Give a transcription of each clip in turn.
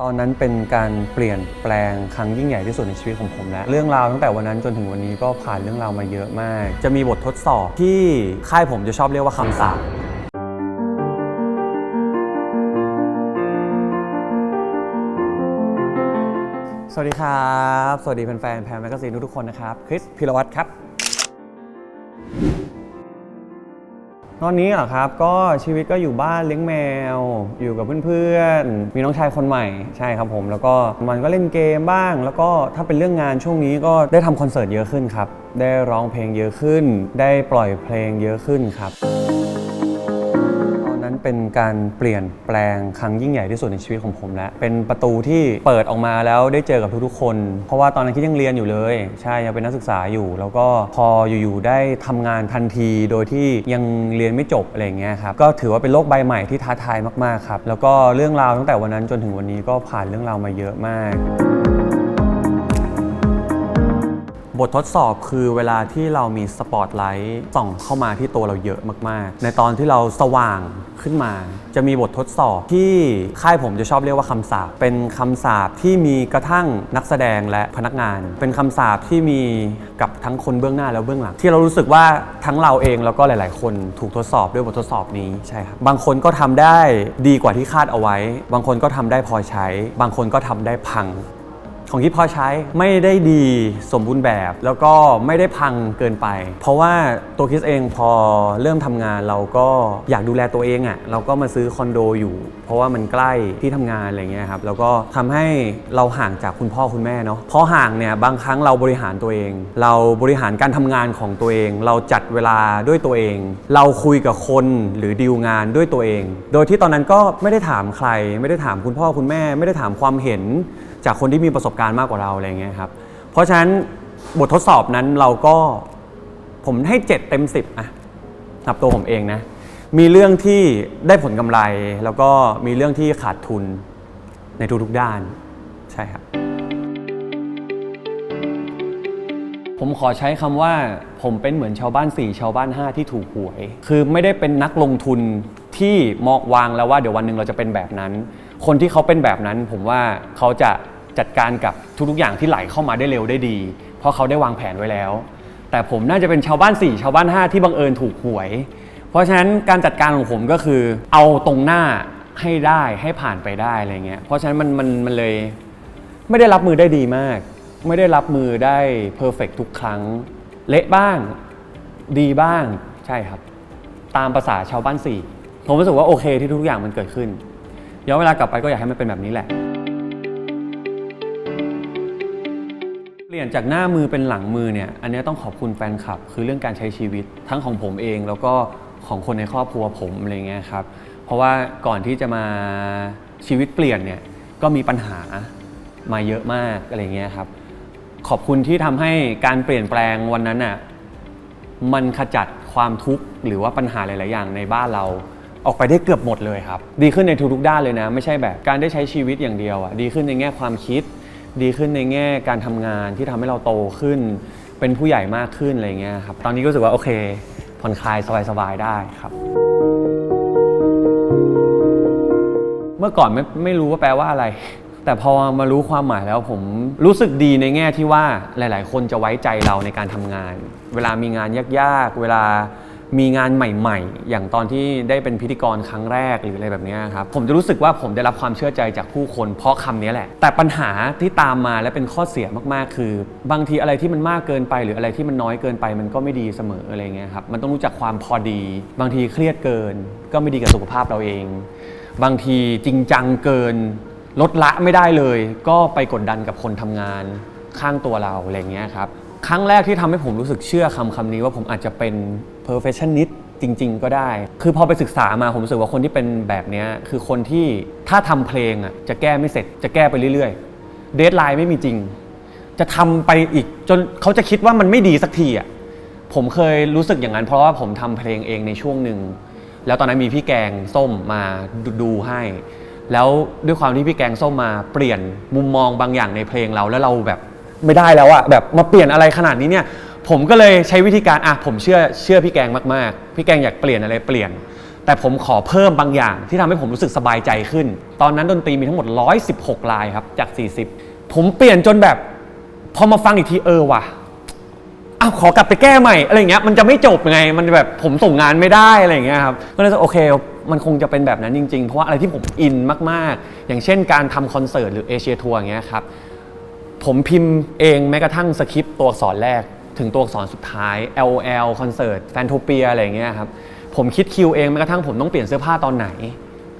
ตอนนั้นเป็นการเปลี่ยนแปลงครั้งยิ่งใหญ่ที่สุดในชีวิตของผมแล้วเรื่องราวตั้งแต่วันนั้นจนถึงวันนี้ก็ผ่านเรื่องราวมาเยอะมากจะมีบททดสอบที่ค่ายผมจะชอบเรียกว่าคำสาปสวัสดีครับสวัสดีแฟนๆแพรแมกกาซีนทุกคนนะครับคริสพิรวัตรครับตอนนี้เหรอครับก็ชีวิตก็อยู่บ้านเลี้ยงแมวอยู่กับเพื่อนๆมีน้องชายคนใหม่ใช่ครับผมแล้วก็มันก็เล่นเกมบ้างแล้วก็ถ้าเป็นเรื่องงานช่วงนี้ก็ได้ทำคอนเสิร์ตเยอะขึ้นครับได้ร้องเพลงเยอะขึ้นได้ปล่อยเพลงเยอะขึ้นครับตอนนั้นเป็นการเปลี่ยนแปลงครั้งยิ่งใหญ่ที่สุดในชีวิตของผมแล้วเป็นประตูที่เปิดออกมาแล้วได้เจอกับทุกๆคนเพราะว่าตอนนั้นคิดยังเรียนอยู่เลยใช่ยังเป็นนักศึกษาอยู่แล้วก็พออยู่ๆได้ทำงานทันทีโดยที่ยังเรียนไม่จบอะไรอย่างเงี้ยครับก็ถือว่าเป็นโลกใบใหม่ที่ท้าทายมากๆครับแล้วก็เรื่องราวตั้งแต่วันนั้นจนถึงวันนี้ก็ผ่านเรื่องราวมาเยอะมากบททดสอบคือเวลาที่เรามีสปอตไลท์ส่องเข้ามาที่ตัวเราเยอะมากๆในตอนที่เราสว่างขึ้นมาจะมีบททดสอบที่ค่ายผมจะชอบเรียกว่าคำสาปเป็นคำสาปที่มีกระทั่งนักแสดงและพนักงานเป็นคำสาปที่มีกับทั้งคนเบื้องหน้าและเบื้องหลังที่เรารู้สึกว่าทั้งเราเองแล้วก็หลายๆคนถูกทดสอบด้วยบททดสอบนี้ใช่ครับบางคนก็ทำได้ดีกว่าที่คาดเอาไว้บางคนก็ทำได้พอใช้บางคนก็ทำได้พังของที่พอใช้ไม่ได้ดีสมบูรณ์แบบแล้วก็ไม่ได้พังเกินไปเพราะว่าตัวคริสเองพอเริ่มทำงานเราก็อยากดูแลตัวเองเราก็มาซื้อคอนโดอยู่เพราะว่ามันใกล้ที่ทำงานอะไรเงี้ยครับแล้วก็ทำให้เราห่างจากคุณพ่อคุณแม่เนาะพอห่างเนี่ยบางครั้งเราบริหารตัวเองเราบริหารการทำงานของตัวเองเราจัดเวลาด้วยตัวเองเราคุยกับคนหรือดีลงานด้วยตัวเองโดยที่ตอนนั้นก็ไม่ได้ถามใครไม่ได้ถามคุณพ่อคุณแม่ไม่ได้ถามความเห็นจากคนที่มีประสบการณ์มากกว่าเราอะไรเงี้ยครับเพราะฉะนั้นบททดสอบนั้นเราก็ผมให้7 เต็ม 10นับตัวผมเองนะมีเรื่องที่ได้ผลกำไรแล้วก็มีเรื่องที่ขาดทุนในทุกๆด้านใช่ครับผมขอใช้คำว่าผมเป็นเหมือนชาวบ้าน4ชาวบ้าน5ที่ถูกหวยคือไม่ได้เป็นนักลงทุนที่มองวางแล้วว่าเดี๋ยววันหนึ่งเราจะเป็นแบบนั้นคนที่เขาเป็นแบบนั้นผมว่าเขาจะจัดการกับทุกๆอย่างที่ไหลเข้ามาได้เร็วได้ดีเพราะเขาได้วางแผนไว้แล้วแต่ผมน่าจะเป็นชาวบ้าน4ชาวบ้าน5ที่บังเอิญถูกหวยเพราะฉะนั้นการจัดการของผมก็คือเอาตรงหน้าให้ได้ให้ผ่านไปได้อะไรเงี้ยเพราะฉะนั้นมันเลยไม่ได้รับมือได้ดีมากไม่ได้รับมือได้เพอร์เฟกต์ทุกครั้งเละบ้างดีบ้างใช่ครับตามภาษาชาวบ้าน4ผมรู้สึกว่าโอเคที่ทุกอย่างมันเกิดขึ้นย้อนเวลากลับไปก็อยากให้มันเป็นแบบนี้แหละเปลี่ยนจากหน้ามือเป็นหลังมือเนี่ยอันนี้ต้องขอบคุณแฟนคลับคือเรื่องการใช้ชีวิตทั้งของผมเองแล้วก็ของคนในครอบครัวผมอะไรเงี้ยครับเพราะว่าก่อนที่จะมาชีวิตเปลี่ยนเนี่ยก็มีปัญหามาเยอะมากอะไรเงี้ยครับขอบคุณที่ทำให้การเปลี่ยนแปลงวันนั้นน่ะมันขจัดความทุกข์หรือว่าปัญหาหลายๆอย่างในบ้านเราออกไปได้เกือบหมดเลยครับดีขึ้นในทุกๆด้านเลยนะไม่ใช่แบบการได้ใช้ชีวิตอย่างเดียวดีขึ้นในแง่ความคิดดีขึ้นในแง่การทำงานที่ทำให้เราโตขึ้นเป็นผู้ใหญ่มากขึ้นอะไรเงี้ยครับตอนนี้ก็รู้สึกว่าโอเคผ่อนคลายสบายๆได้ครับเมื่อก่อนไม่รู้ว่าแปลว่าอะไรแต่พอมารู้ความหมายแล้วผมรู้สึกดีในแง่ที่ว่าหลายๆคนจะไว้ใจเราในการทำงานเวลามีงานยากๆเวลามีงานใหม่ๆอย่างตอนที่ได้เป็นพิธีกรครั้งแรกหรืออะไรแบบนี้ครับผมจะรู้สึกว่าผมได้รับความเชื่อใจจากผู้คนเพราะคำนี้แหละแต่ปัญหาที่ตามมาและเป็นข้อเสียมากๆคือบางทีอะไรที่มันมากเกินไปหรืออะไรที่มันน้อยเกินไปมันก็ไม่ดีเสมออะไรเงี้ยครับมันต้องรู้จักความพอดีบางทีเครียดเกินก็ไม่ดีกับสุขภาพเราเองบางทีจริงจังเกินลดละไม่ได้เลยก็ไปกดดันกับคนทำงานข้างตัวเราอะไรเงี้ยครับครั้งแรกที่ทำให้ผมรู้สึกเชื่อคำนี้ว่าผมอาจจะเป็น perfectionist จริงๆก็ได้คือพอไปศึกษามาผมรู้สึกว่าคนที่เป็นแบบนี้คือคนที่ถ้าทำเพลงจะแก้ไม่เสร็จจะแก้ไปเรื่อยๆเดดไลน์ไม่มีจริงจะทำไปอีกจนเขาจะคิดว่ามันไม่ดีสักทีผมเคยรู้สึกอย่างนั้นเพราะว่าผมทำเพลงเองในช่วงหนึ่งแล้วตอนนั้นมีพี่แกงส้มมาดูให้แล้วด้วยความที่พี่แกงส้มมาเปลี่ยนมุมมองบางอย่างในเพลงเราแล้วเราแบบไม่ได้แล้วแบบมาเปลี่ยนอะไรขนาดนี้เนี่ยผมก็เลยใช้วิธีการผมเชื่อพี่แกงมากๆพี่แกงอยากเปลี่ยนอะไรเปลี่ยน แต่ผมขอเพิ่มบางอย่างที่ทำให้ผมรู้สึกสบายใจขึ้นตอนนั้นดนตรีมีทั้งหมด116ลายครับจาก40ผมเปลี่ยนจนแบบพอมาฟังอีกทีว่ะอ้าวขอกลับไปแก้ใหม่อะไรเงี้ยมันจะไม่จบไงมันแบบผมส่งงานไม่ได้อะไรเงี้ยครับก็เลยโอเคมันคงจะเป็นแบบนั้นจริงๆเพราะว่าอะไรที่ผมอินมากๆอย่างเช่นการทำคอนเสิร์ตหรือเอเชียทัวร์อย่างเงี้ยครับผมพิมพ์เองแม้กระทั่งสคริปต์ตัวอักษรแรกถึงตัวอักษรสุดท้าย LOL คอนเสิร์ตแฟนโทเปียอะไรเงี้ยครับผมคิดคิวเองแม้กระทั่งผมต้องเปลี่ยนเสื้อผ้าตอนไหน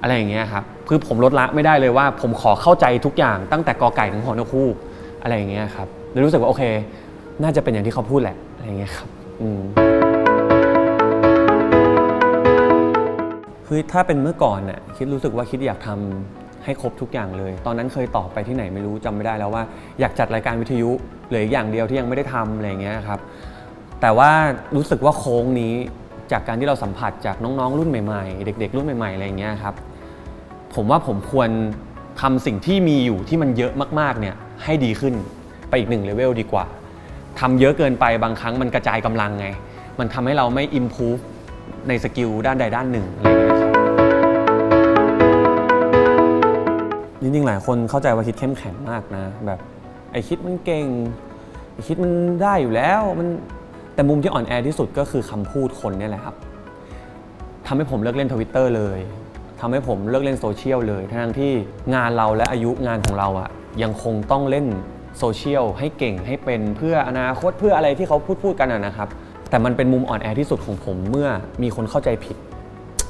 อะไรอย่างเงี้ยครับคือผมลดละไม่ได้เลยว่าผมขอเข้าใจทุกอย่างตั้งแต่กอไก่ถึงหอนกฮูกอะไรอย่างเงี้ยครับเลยรู้สึกว่าโอเคน่าจะเป็นอย่างที่เขาพูดแหละอะไรอย่างเงี้ยครับคือถ้าเป็นเมื่อก่อนน่ะคิดรู้สึกว่าคิดอยากทำให้ครบทุกอย่างเลยตอนนั้นเคยตอบไปที่ไหนไม่รู้จำไม่ได้แล้วว่าอยากจัดรายการวิทยุเหลืออย่างเดียวที่ยังไม่ได้ทำอะไรอย่างเงี้ยครับแต่ว่ารู้สึกว่าโค้งนี้จากการที่เราสัมผัสจากน้องๆรุ่นใหม่ๆเด็กๆรุ่นใหม่ๆอะไรอย่างเงี้ยครับผมว่าผมควรทำสิ่งที่มีอยู่ที่มันเยอะมากๆเนี่ยให้ดีขึ้นไปอีก1เลเวลดีกว่าทำเยอะเกินไปบางครั้งมันกระจายกำลังไงมันทำให้เราไม่ improve ในสกิลด้านใดด้านหนึ่งอะไรอย่างเงี้ยครับจริงๆหลายคนเข้าใจว่าคิดเข้มแข็งมากนะแบบไอคิดมันเก่งไอคิดมันได้อยู่แล้วแต่มุมที่อ่อนแอที่สุดก็คือคำพูดคนนี่แหละครับทำให้ผมเลิกเล่น Twitter เลยทำให้ผมเลิกเล่นโซเชียลเลยทั้งที่งานเราและอายุงานของเราอะยังคงต้องเล่นโซเชียลให้เก่งให้เป็นเพื่ออนาคตเพื่ออะไรที่เขาพูดกันนะครับแต่มันเป็นมุมอ่อนแอที่สุดของผมเมื่อมีคนเข้าใจผิด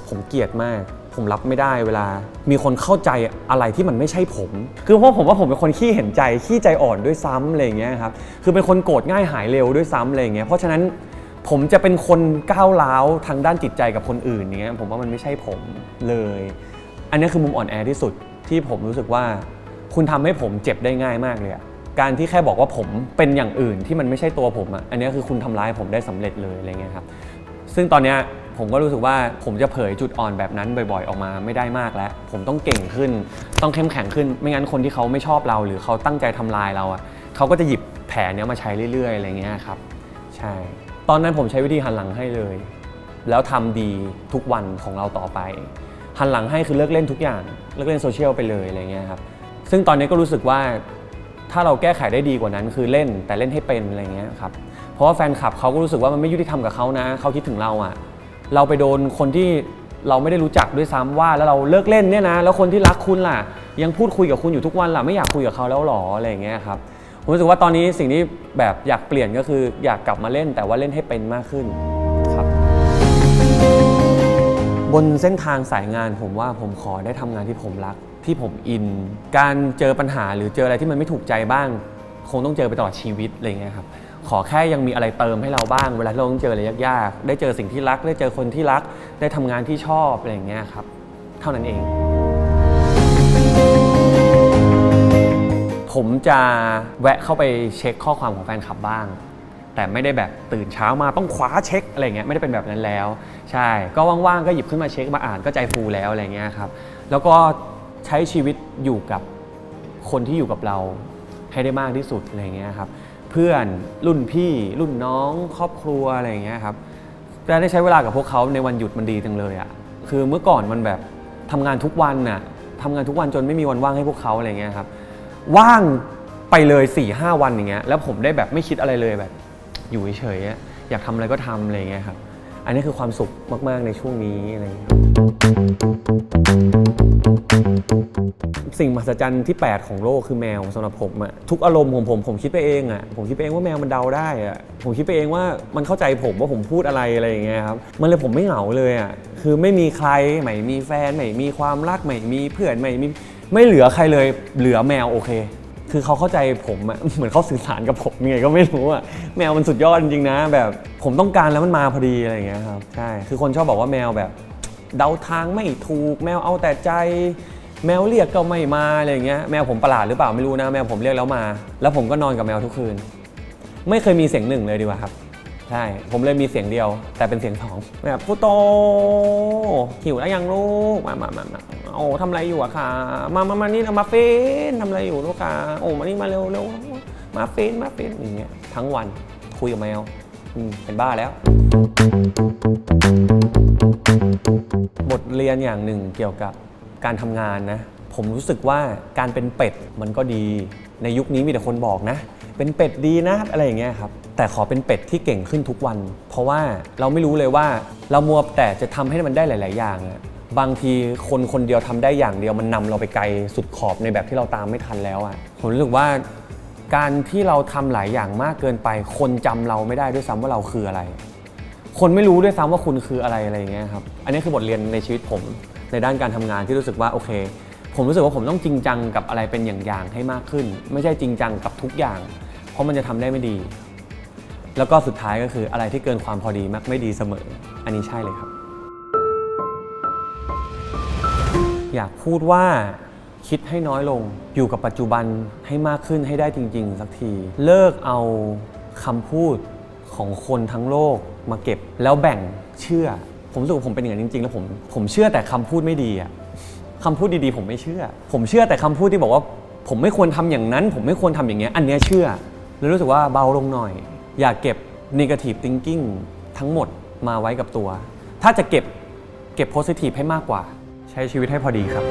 ผมเกลียดมากผมรับไม่ได้เวลามีคนเข้าใจอะไรที่มันไม่ใช่ผมคือเพราะผมว่าผมเป็นคนขี้เห็นใจขี้ใจอ่อนด้วยซ้ำอะไรอย่างเงี้ยครับคือเป็นคนโกรธง่ายหายเร็วด้วยซ้ำอะไรอย่างเงี้ยเพราะฉะนั้นผมจะเป็นคนก้าวร้าวทางด้านจิตใจกับคนอื่นอย่างเงี้ยผมว่ามันไม่ใช่ผมเลยอันนี้คือมุมอ่อนแอที่สุดที่ผมรู้สึกว่าคุณทำให้ผมเจ็บได้ง่ายมากเลยการที่แค่บอกว่าผมเป็นอย่างอื่นที่มันไม่ใช่ตัวผมอันนี้คือคุณทำร้ายผมได้สำเร็จเลยอะไรเงี้ยครับซึ่งตอนนี้ผมก็รู้สึกว่าผมจะเผยจุดอ่อนแบบนั้นบ่อยๆออกมาไม่ได้มากแล้วผมต้องเก่งขึ้นต้องเข้มแข็งขึ้นไม่งั้นคนที่เขาไม่ชอบเราหรือเขาตั้งใจทำลายเราเขาก็จะหยิบแผนนี้มาใช้เรื่อยๆอะไรเงี้ยครับใช่ตอนนั้นผมใช้วิธีหันหลังให้เลยแล้วทำดีทุกวันของเราต่อไปหันหลังให้คือเลิกเล่นทุกอย่างเลิกเล่นโซเชียลไปเลยอะไรเงี้ยครับซึ่งตอนนี้ก็รู้สึกว่าถ้าเราแก้ไขได้ดีกว่านั้นคือเล่นแต่เล่นให้เป็นอะไรเงี้ยครับเพราะว่าแฟนคลับเขาก็รู้สึกว่ามันไม่ยุติธรรมกับเขานะเขาคิดถึงเราเราไปโดนคนที่เราไม่ได้รู้จักด้วยซ้ำว่าแล้วเราเลิกเล่นเนี่ยนะแล้วคนที่รักคุณล่ะยังพูดคุยกับคุณอยู่ทุกวันล่ะไม่อยากคุยกับเขาแล้วหรออะไรอย่างเงี้ยครับผมรู้สึกว่าตอนนี้สิ่งที่แบบอยากเปลี่ยนก็คืออยากกลับมาเล่นแต่ว่าเล่นให้เป็นมากขึ้นครับบนเส้นทางสายงานผมว่าผมขอได้ทำงานที่ผมรักที่ผมอินการเจอปัญหาหรือเจออะไรที่มันไม่ถูกใจบ้างคงต้องเจอไปตลอดชีวิตอะไรเงี้ยครับขอแค่ยังมีอะไรเติมให้เราบ้างเวลาเราต้องเจออะไรยากๆได้เจอสิ่งที่รักได้เจอคนที่รักได้ทำงานที่ชอบอะไรอย่างเงี้ยครับเท่านั้นเองผมจะแวะเข้าไปเช็คข้อความของแฟนคลับบ้างแต่ไม่ได้แบบตื่นเช้ามาต้องคว้าเช็คอะไรเงี้ยไม่ได้เป็นแบบนั้นแล้วใช่ก็ว่างๆก็หยิบขึ้นมาเช็คมาอ่านก็ใจฟูแล้วอะไรเงี้ยครับแล้วก็ใช้ชีวิตอยู่กับคนที่อยู่กับเราให้ได้มากที่สุดอะไรเงี้ยครับเพื่อนรุ่นพี่รุ่นน้องครอบครัวอะไรอย่างเงี้ยครับได้ใช้เวลากับพวกเขาในวันหยุดมันดีจังเลยคือเมื่อก่อนมันแบบทำงานทุกวันทำงานทุกวันจนไม่มีวันว่างให้พวกเขาอะไรเงี้ยครับว่างไปเลย 4-5 วันอย่างเงี้ยแล้วผมได้แบบไม่คิดอะไรเลยแบบอยู่เฉยๆอยากทำอะไรก็ทำอะไรเงี้ยครับอันนี้คือความสุขมากๆในช่วงนี้อะไรเงี้ยสิ่งมหัศจรรย์ที่8ของโลกคือแมวสำหรับผมทุกอารมณ์ของผมคิดไปเองผมคิดไปเองว่าแมวมันเดาได้ผมคิดไปเองว่ามันเข้าใจผมว่าผมพูดอะไรอย่างเงี้ยครับมันเลยผมไม่เหงาเลยคือไม่มีใครไม่มีแฟนไม่มีความรักไม่มีเพื่อนไม่เหลือใครเลยเหลือแมวโอเคคือเขาเข้าใจผมเหมือนเขาสื่อสารกับผมยังไงก็ไม่รู้แมวมันสุดยอดจริงๆนะแบบผมต้องการแล้วมันมาพอดีอะไรอย่างเงี้ยครับใช่คือคนชอบบอกว่าแมวแบบเดาทางไม่ถูกแมวเอาแต่ใจแมวเรียกก็ไม่มาอะไรอย่างเงี้ยแมวผมประหลาดหรือเปล่าไม่รู้นะแมวผมเรียกแล้วมาแล้วผมก็นอนกับแมวทุกคืนไม่เคยมีเสียงหนึ่งเลยดีกว่าครับใช่ผมเลยมีเสียงเดียวแต่เป็นเสียงสองแบบพุโตหิวแล้วยังลูกมาโอ้ทำอะไรอยู่อะค่ะมานี่นะมาเฟนทำอะไรอยู่ลูกค่ะโอ้มานี่มาเร็วมาเฟนอย่างเงี้ยทั้งวันคุยกับแมว เป็นบ้าแล้ว บทเรียนอย่างหนึ่งเกี่ยวกับการทำงานนะผมรู้สึกว่าการเป็นเป็ดมันก็ดีในยุคนี้มีแต่คนบอกนะเป็นเป็ดดีนะอะไรอย่างเงี้ยครับแต่ขอเป็นเป็ดที่เก่งขึ้นทุกวันเพราะว่าเราไม่รู้เลยว่าเรามัวแต่จะทำให้มันได้หลายๆอย่างอะบางทีคนคนเดียวทำได้อย่างเดียวมันนำเราไปไกลสุดขอบในแบบที่เราตามไม่ทันแล้วอะผมรู้สึกว่าการที่เราทำหลายอย่างมากเกินไปคนจำเราไม่ได้ด้วยซ้ำว่าเราคืออะไรคนไม่รู้ด้วยซ้ำว่าคุณคืออะไรอย่างเงี้ยครับอันนี้คือบทเรียนในชีวิตผมในด้านการทำงานที่รู้สึกว่าโอเคผมรู้สึกว่าผมต้องจริงจังกับอะไรเป็นอย่างๆให้มากขึ้นไม่ใช่จริงจังกับทุกอย่างเพราะมันจะทำได้ไม่ดีแล้วก็สุดท้ายก็คืออะไรที่เกินความพอดีมักไม่ดีเสมออันนี้ใช่เลยครับอยากพูดว่าคิดให้น้อยลงอยู่กับปัจจุบันให้มากขึ้นให้ได้จริงๆสักทีเลิกเอาคำพูดของคนทั้งโลกมาเก็บแล้วแบ่งเชื่อผมรู้สึกว่าผมเป็นอย่างนั้นจริงๆแล้วผมเชื่อแต่คำพูดไม่ดีอะคำพูดดีๆผมไม่เชื่อผมเชื่อแต่คำพูดที่บอกว่าผมไม่ควรทำอย่างนั้นผมไม่ควรทำอย่างเงี้ยอันเนี้ยเชื่อแล้วรู้สึกว่าเบาลงหน่อยอย่าเก็บ negative thinking ทั้งหมดมาไว้กับตัวถ้าจะเก็บ positive ให้มากกว่าใช้ชีวิตให้พอดีครับ